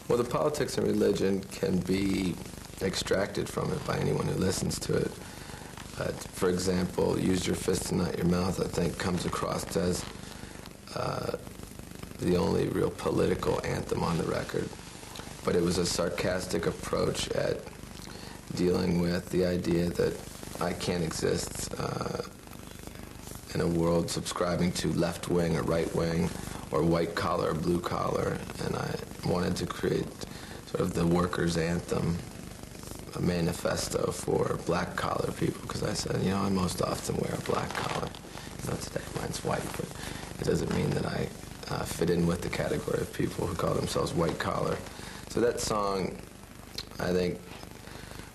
Well, the politics and religion can be extracted from it by anyone who listens to it. But, for example, Use Your Fist and Not Your Mouth, I think, comes across as the only real political anthem on the record. But it was a sarcastic approach at dealing with the idea that I can't exist in a world subscribing to left-wing or right-wing or white-collar or blue-collar, and I wanted to create sort of the workers' anthem, a manifesto for black-collar people, because I said, you know, I most often wear a black collar. You know, today mine's white, but it doesn't mean that I fit in with the category of people who call themselves white-collar. So that song, I think,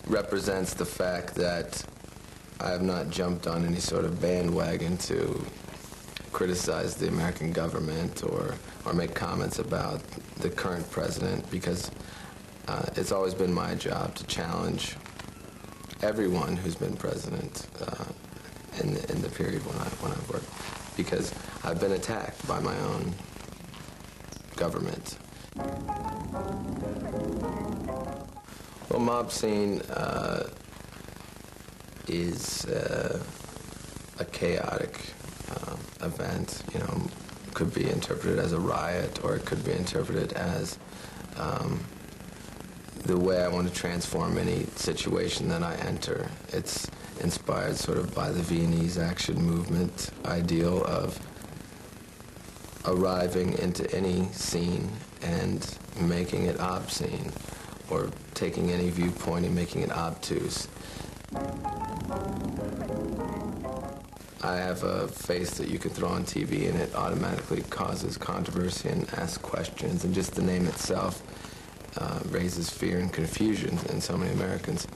represents the fact that I have not jumped on any sort of bandwagon to criticize the American government or make comments about the current president, because it's always been my job to challenge everyone who's been president in the period when I've worked, because I've been attacked by my own government. Well, mob scene is a chaotic event. You know, could be interpreted as a riot, or it could be interpreted as the way I want to transform any situation that I enter. It's inspired sort of by the Viennese action movement ideal of arriving into any scene and making it obscene, or taking any viewpoint and making it obtuse. I have a face that you can throw on TV and it automatically causes controversy and asks questions, and just the name itself raises fear and confusion in so many Americans.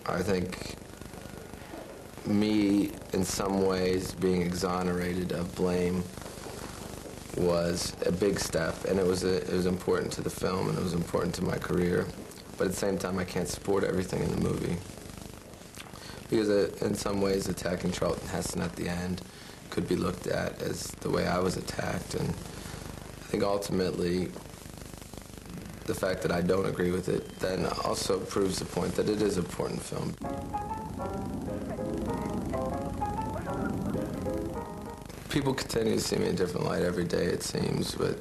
I think me, in some ways, being exonerated of blame was a big step, and it was important to the film, and it was important to my career. But at the same time, I can't support everything in the movie, because in some ways, attacking Charlton Heston at the end could be looked at as the way I was attacked, and I think ultimately the fact that I don't agree with it then also proves the point that it is an important film. People continue to see me in a different light every day, it seems, but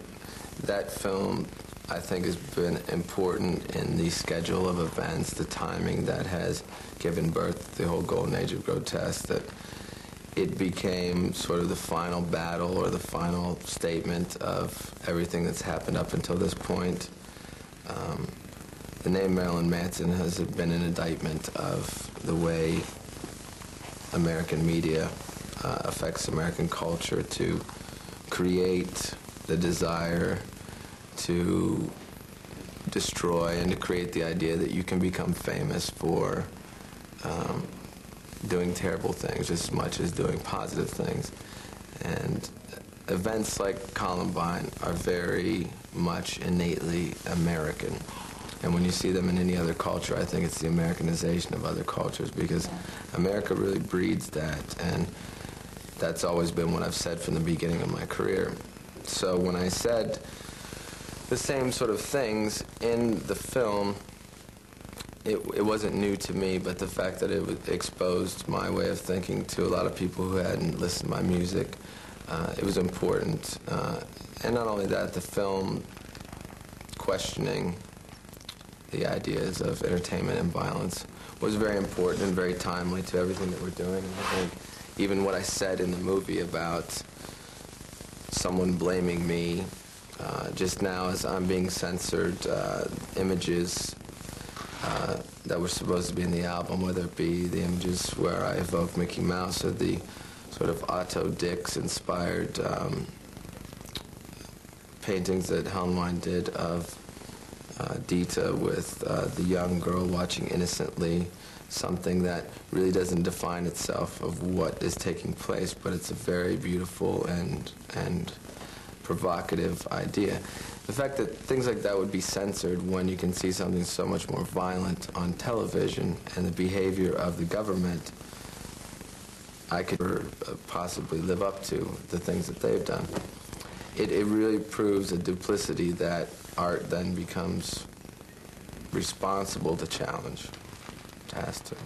that film, I think, has been important in the schedule of events, the timing that has given birth to the whole golden age of Grotesque, that it became sort of the final battle or the final statement of everything that's happened up until this point. The name Marilyn Manson has been an indictment of the way American media affects American culture to create the desire to destroy and to create the idea that you can become famous for doing terrible things just as much as doing positive things. And events like Columbine are very much innately American. And when you see them in any other culture, I think it's the Americanization of other cultures, because America really breeds that, and that's always been what I've said from the beginning of my career. So when I said the same sort of things in the film, it wasn't new to me, but the fact that it exposed my way of thinking to a lot of people who hadn't listened to my music, it was important. And not only that, the film questioning the ideas of entertainment and violence was very important and very timely to everything that we're doing. And I think even what I said in the movie about someone blaming me just now as I'm being censored, images that were supposed to be in the album, whether it be the images where I evoke Mickey Mouse or the sort of Otto Dix-inspired paintings that Helnwein did of Dita with the young girl watching innocently, something that really doesn't define itself of what is taking place, but it's a very beautiful and provocative idea. The fact that things like that would be censored when you can see something so much more violent on television and the behavior of the government, I could possibly live up to the things that they've done. it really proves a duplicity that art then becomes responsible to challenge. It has to.